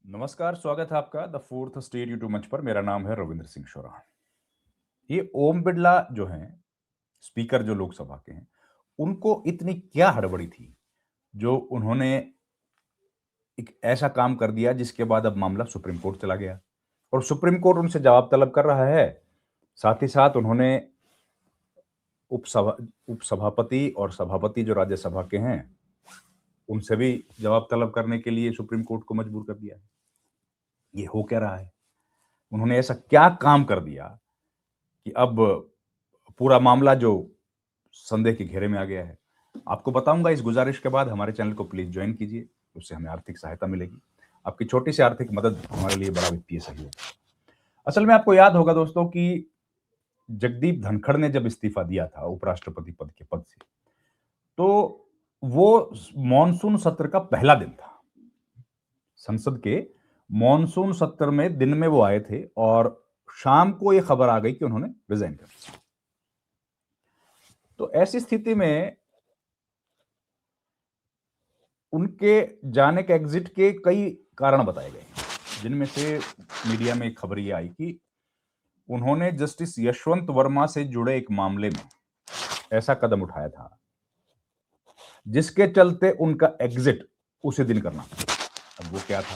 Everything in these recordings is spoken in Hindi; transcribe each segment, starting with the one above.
नमस्कार, स्वागत है आपका द फोर्थ स्टेट यूट्यूब मंच पर। मेरा नाम है रविंद्र सिंह शोरा। ये ओम बिरला जो हैं, स्पीकर जो लोकसभा के हैं, उनको इतनी क्या हड़बड़ी थी, जो उन्होंने एक ऐसा काम कर दिया जिसके बाद अब मामला सुप्रीम कोर्ट चला गया और सुप्रीम कोर्ट उनसे जवाब तलब कर रहा है। साथ ही साथ उन्होंने उपसभा उपसभापति और सभापति जो राज्यसभा के हैं, उनसे भी जवाब तलब करने के लिए सुप्रीम कोर्ट को मजबूर कर दिया है। ये हो क्या रहा है? उन्होंने ऐसा क्या काम कर दिया कि अब पूरा मामला जो संदेह के घेरे में आ गया है। आपको बताऊंगा इस गुजारिश के बाद हमारे चैनल को प्लीज ज्वाइन कीजिए, उससे हमें आर्थिक सहायता मिलेगी। आपकी छोटी सी आर्थिक मदद हमारे लिए बड़ा वित्तीय सहयोग। असल में आपको याद होगा दोस्तों कि जगदीप धनखड़ ने जब इस्तीफा दिया था उपराष्ट्रपति पद के पद से, तो वो मॉनसून सत्र का पहला दिन था। संसद के मॉनसून सत्र में दिन में वो आए थे और शाम को ये खबर आ गई कि उन्होंने रिजाइन कर दिया। तो ऐसी स्थिति में उनके जाने के एग्जिट के कई कारण बताए गए, जिनमें से मीडिया में एक खबर ये आई कि उन्होंने जस्टिस यशवंत वर्मा से जुड़े एक मामले में ऐसा कदम उठाया था जिसके चलते उनका एग्जिट उसी दिन करना था। अब वो क्या था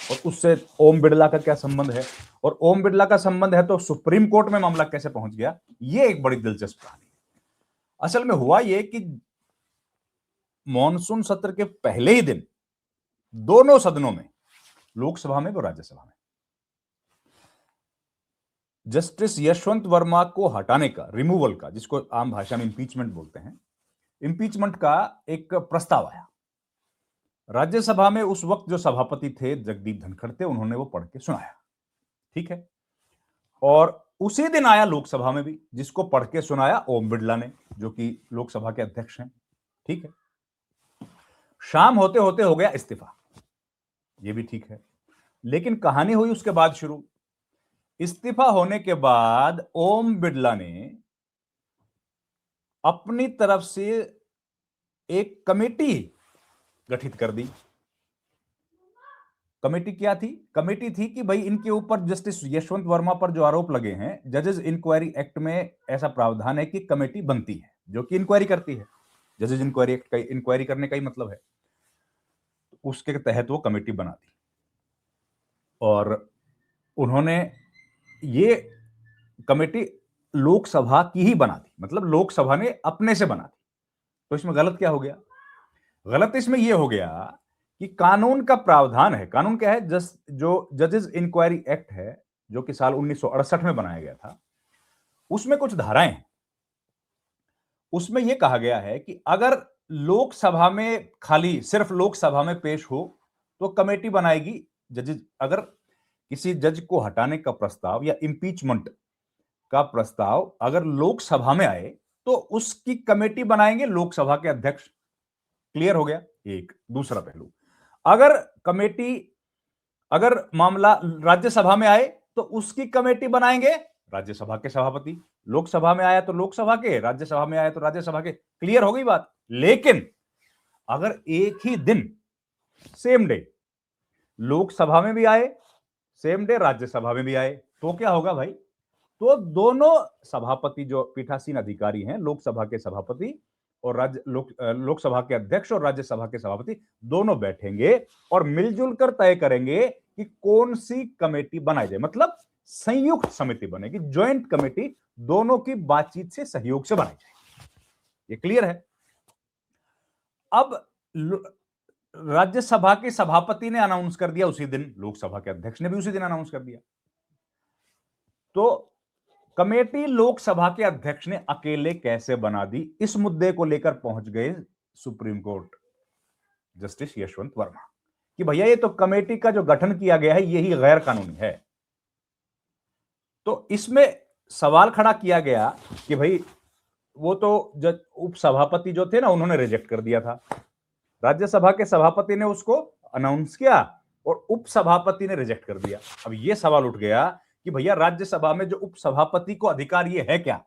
और उससे ओम बिरला का क्या संबंध है, और ओम बिरला का संबंध है तो सुप्रीम कोर्ट में मामला कैसे पहुंच गया, ये एक बड़ी दिलचस्प कहानी है। असल में हुआ ये कि मॉनसून सत्र के पहले ही दिन दोनों सदनों में, लोकसभा में और राज्यसभा में, जस्टिस यशवंत वर्मा को हटाने का, रिमूवल का, जिसको आम भाषा में इंपीचमेंट बोलते हैं, इंपीचमेंट का एक प्रस्ताव आया। राज्यसभा में उस वक्त जो सभापति थे जगदीप धनखड़ थे, उन्होंने वो पढ़ के सुनाया। ठीक है। और उसी दिन आया लोकसभा में भी, जिसको पढ़ के सुनाया ओम बिरला ने, जो कि लोकसभा के अध्यक्ष हैं। ठीक है। शाम होते होते हो गया इस्तीफा, ये भी ठीक है। लेकिन कहानी हुई उसके बाद शुरू। इस्तीफा होने के बाद ओम बिरला ने अपनी तरफ से एक कमेटी गठित कर दी। कमेटी क्या थी? कमेटी थी कि भाई इनके ऊपर जस्टिस यशवंत वर्मा पर जो आरोप लगे हैं, जजेस इंक्वायरी एक्ट में ऐसा प्रावधान है कि कमेटी बनती है जो कि इंक्वायरी करती है। जजेस इंक्वायरी एक्ट का इंक्वायरी करने का ही मतलब है। उसके तहत वो कमेटी बना दी और उन्होंने ये कमेटी लोकसभा की ही बना दी, मतलब लोकसभा ने अपने से बना दी। तो इसमें गलत क्या हो गया? गलत इसमें यह हो गया कि कानून का प्रावधान है। कानून क्या है? जो जजेस इंक्वायरी एक्ट है, जो कि साल 1968 में बनाया गया था, उसमें कुछ धाराएं हैं। उसमें यह कहा गया है कि अगर लोकसभा में, खाली सिर्फ लोकसभा में पेश हो तो कमेटी बनाएगी। जजेस, अगर किसी जज को हटाने का प्रस्ताव या इंपीचमेंट का प्रस्ताव अगर लोकसभा में आए तो उसकी कमेटी बनाएंगे लोकसभा के अध्यक्ष। क्लियर हो गया? एक दूसरा पहलू, अगर कमेटी, अगर मामला राज्यसभा में आए तो उसकी कमेटी बनाएंगे राज्यसभा के सभापति। लोकसभा में आया तो लोकसभा के, राज्यसभा में आया तो राज्यसभा के। क्लियर हो गई बात? लेकिन अगर एक ही दिन, सेम डे, लोकसभा में भी आए, सेम डे राज्यसभा में भी आए, तो क्या होगा भाई? तो दोनों सभापति जो पीठासीन अधिकारी हैं, लोकसभा के सभापति और लोकसभा के अध्यक्ष और राज्यसभा के सभापति, दोनों बैठेंगे और मिलजुल कर तय करेंगे कि कौन सी कमेटी बनाई जाए। मतलब संयुक्त समिति बनेगी, ज्वाइंट कमेटी, दोनों की बातचीत से, सहयोग से बनाई जाएगी। ये क्लियर है? अब राज्यसभा के सभापति ने अनाउंस कर दिया उसी दिन, लोकसभा के अध्यक्ष ने भी उसी दिन अनाउंस कर दिया। तो कमेटी लोकसभा के अध्यक्ष ने अकेले कैसे बना दी? इस मुद्दे को लेकर पहुंच गए supreme court justice Yashwant Verma कि भैया ये तो कमेटी का जो गठन किया गया है यही गैर कानूनी है। तो इसमें सवाल खड़ा किया गया कि भाई वो तो उपसभापति जो थे ना, उन्होंने रिजेक्ट कर दिया था। राज्यसभा के सभापति ने उसको अनाउंस किया और उपसभापति ने रिजेक्ट कर दिया। अब यह सवाल उठ गया कि भैया राज्यसभा में जो उपसभापति को अधिकार ये है क्या?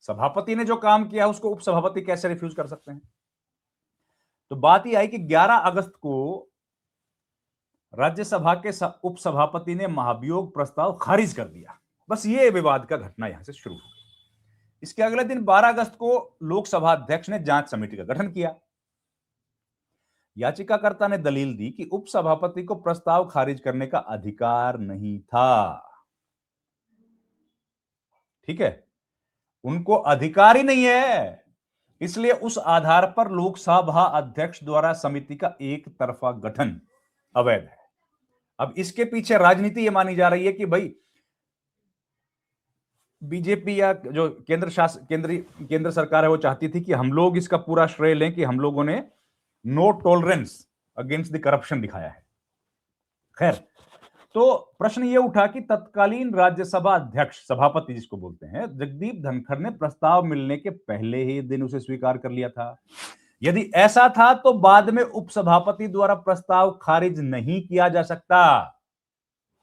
सभापति ने जो काम किया उसको उपसभापति कैसे रिफ्यूज कर सकते हैं? तो बात यह आई कि 11 अगस्त को राज्यसभा के उपसभापति ने महाभियोग प्रस्ताव खारिज कर दिया। बस ये विवाद का घटना यहां से शुरू हुई। इसके अगले दिन 12 अगस्त को लोकसभा अध्यक्ष ने जांच समिति का गठन किया। याचिकाकर्ता ने दलील दी कि उपसभापति को प्रस्ताव खारिज करने का अधिकार नहीं था। ठीक है, उनको अधिकार ही नहीं है, इसलिए उस आधार पर लोकसभा अध्यक्ष द्वारा समिति का एक तरफा गठन अवैध है। अब इसके पीछे राजनीति यह मानी जा रही है कि भाई बीजेपी या जो केंद्र सरकार है वो चाहती थी कि हम लोग इसका पूरा श्रेय लें कि हम लोगों ने no tolerance against the corruption दिखाया है। खैर, तो प्रश्न यह उठा कि तत्कालीन राज्यसभा अध्यक्ष, सभापति जिसको बोलते हैं, जगदीप धनखड़ ने प्रस्ताव मिलने के पहले ही दिन उसे स्वीकार कर लिया था। यदि ऐसा था तो बाद में उपसभापति द्वारा प्रस्ताव खारिज नहीं किया जा सकता,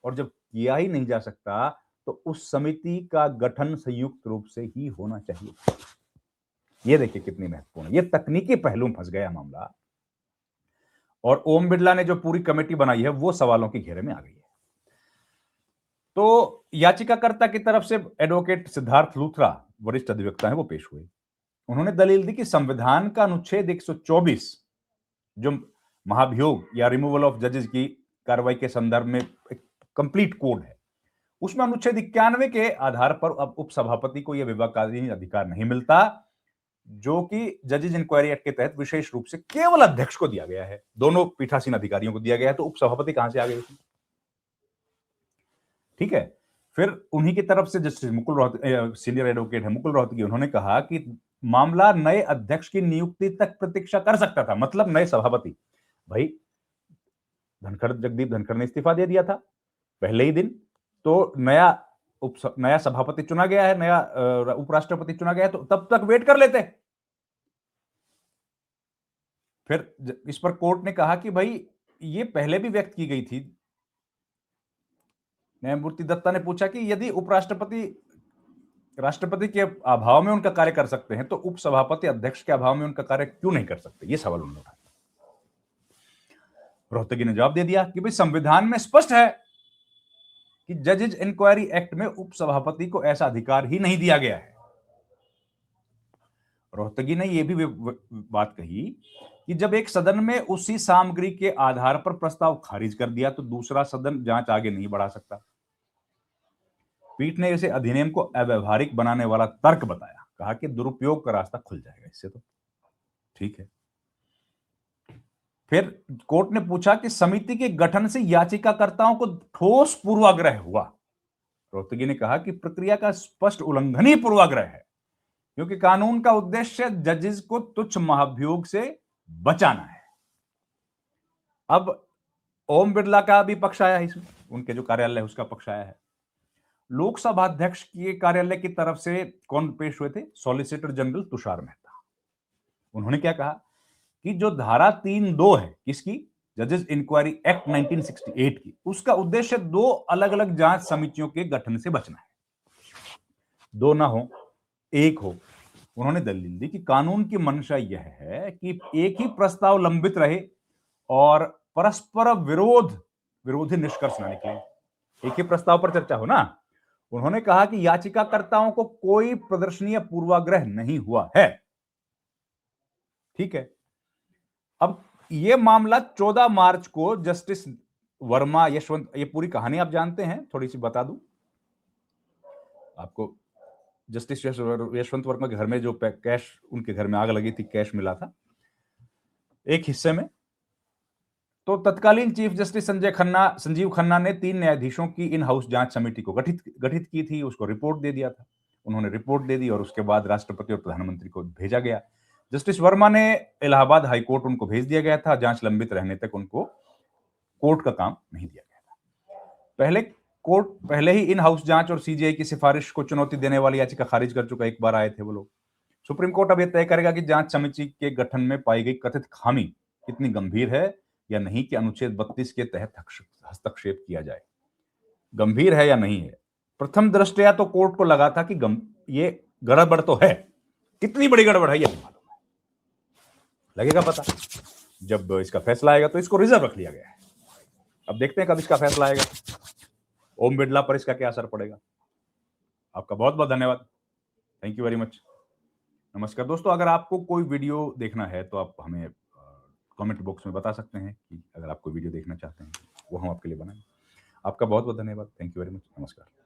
और जब किया ही नहीं जा सकता तो उस समिति का गठन संयुक्त रूप से ही होना चाहिए। यह देखिए कितनी महत्वपूर्ण है, यह तकनीकी पहलू में फंस गया मामला, और ओम बिरला ने जो पूरी कमेटी बनाई है वो सवालों के घेरे में आ गई है। तो याचिकाकर्ता की तरफ से एडवोकेट सिद्धार्थ लूथरा, वरिष्ठ अधिवक्ता हैं, वो पेश हुए। उन्होंने दलील दी कि संविधान का अनुच्छेद 124 जो महाभियोग या रिमूवल ऑफ जजेस की कार्रवाई के संदर्भ में एक कंप्लीट कोड है, उसमें अनुच्छेद 91 के आधार पर अब उपसभापति को यह विभागीय अधिकार नहीं मिलता, जो कि जजेस इंक्वायरी एक्ट के तहत विशेष रूप से केवल अध्यक्ष को दिया गया है। दोनों पीठासीन अधिकारियों को दिया गया है, तो उपसभापति कहां से आ गए? ठीक है, फिर उन्हीं की तरफ से justice Mukul Rohatgi, senior advocate है मुकुल रोहतगी, उन्होंने कहा कि मामला नए अध्यक्ष की नियुक्ति तक प्रतीक्षा कर सकता था। मतलब नए सभापति, भाई जगदीप धनखड़ ने इस्तीफा दे दिया था पहले ही दिन, तो नया सभापति चुना गया है, नया उपराष्ट्रपति चुना गया है, तो तब तक वेट कर लेते। फिर इस पर कोर्ट ने कहा कि भाई ये पहले भी व्यक्त की गई थी। न्यायमूर्ति दत्ता ने पूछा कि यदि उपराष्ट्रपति राष्ट्रपति के अभाव में उनका कार्य कर सकते हैं तो उपसभापति अध्यक्ष के अभाव में उनका कार्य क्यों नहीं कर सकते? ये सवाल उन्होंने उठाया। रोहतगी ने जवाब दे दिया कि भाई संविधान में स्पष्ट है कि जजेस इंक्वायरी एक्ट में उपसभापति को ऐसा अधिकार ही नहीं दिया गया है। रोहतगी ने यह भी बात कही कि जब एक सदन में उसी सामग्री के आधार पर प्रस्ताव खारिज कर दिया तो दूसरा सदन जांच आगे नहीं बढ़ा सकता। पीठ ने इसे अधिनियम को अव्यावहारिक बनाने वाला तर्क बताया, कहा कि दुरुपयोग का रास्ता खुल जाएगा इससे। तो ठीक है। फिर कोर्ट ने पूछा कि समिति के गठन से याचिकाकर्ताओं को ठोस पूर्वाग्रह हुआ। रोहतगी ने कहा कि प्रक्रिया का स्पष्ट उल्लंघन ही पूर्वाग्रह है, क्योंकि कानून का उद्देश्य जजेस को तुच्छ महाभियोग से बचाना है। अब ओम बिरला का भी पक्ष आया है इसमें, उनके जो कार्यालय है उसका पक्ष आया है। लोकसभा अध्यक्ष के कार्यालय की तरफ से कौन पेश हुए थे? Solicitor general Tushar Mehta. उन्होंने क्या कहा कि जो धारा 3(2) है किसकी? जजेस इंक्वायरी एक्ट 1968 की, उसका उद्देश्य 2 अलग अलग जांच समितियों के गठन से बचना है। 2 ना हो, 1 हो। उन्होंने दलील दी कि कानून की मंशा यह है कि एक ही प्रस्ताव लंबित रहे और परस्पर विरोधी निष्कर्ष न निकले। एक ही प्रस्ताव पर चर्चा हो ना। उन्होंने कहा कि याचिकाकर्ताओं को कोई प्रदर्शनीय पूर्वाग्रह नहीं हुआ है। ठीक है। अब यह मामला 14 मार्च को जस्टिस वर्मा, यशवंत, ये पूरी कहानी आप जानते हैं, थोड़ी सी बता दूं आपको। जस्टिस यशवंत वर्मा के घर में जो कैश, उनके घर में आग लगी थी, कैश मिला था एक हिस्से में। तो तत्कालीन चीफ जस्टिस संजीव खन्ना ने 3 न्यायाधीशों की इन हाउस जांच समिति को गठित की थी, उसको रिपोर्ट दे दिया था। उन्होंने रिपोर्ट दे दी और उसके बाद राष्ट्रपति और प्रधानमंत्री को भेजा गया। जस्टिस वर्मा ने इलाहाबाद हाईकोर्ट उनको भेज दिया गया था। जांच लंबित रहने तक उनको कोर्ट का काम नहीं दिया गया था। पहले ही इन हाउस जांच और सीजीआई की सिफारिश को चुनौती देने वाली याचिका खारिज कर चुका, एक बार आए थे वो लोग। सुप्रीम कोर्ट अब यह तय करेगा कि जांच समिति के गठन में पाई गई कथित खामी कितनी गंभीर है या नहीं कि अनुच्छेद 32 के तहत हस्तक्षेप किया जाए। गंभीर है या नहीं है? प्रथम दृष्टया तो कोर्ट को लगा था कि ये गड़बड़ तो है। कितनी बड़ी गड़बड़ है ये नहीं मालूम है, लगेगा पता जब इसका फैसला आएगा। तो इसको रिजर्व रख लिया गया है। अब देखते हैं कब इसका फैसला आएगा, ओम बिरला पर इसका क्या असर पड़ेगा। आपका बहुत बहुत धन्यवाद, थैंक यू वेरी मच। नमस्कार दोस्तों, अगर आपको कोई वीडियो देखना है तो आप हमें कमेंट बॉक्स में बता सकते हैं कि अगर आप कोई वीडियो देखना चाहते हैं वो हम आपके लिए बनाएं। आपका बहुत बहुत धन्यवाद, थैंक यू वेरी मच, नमस्कार।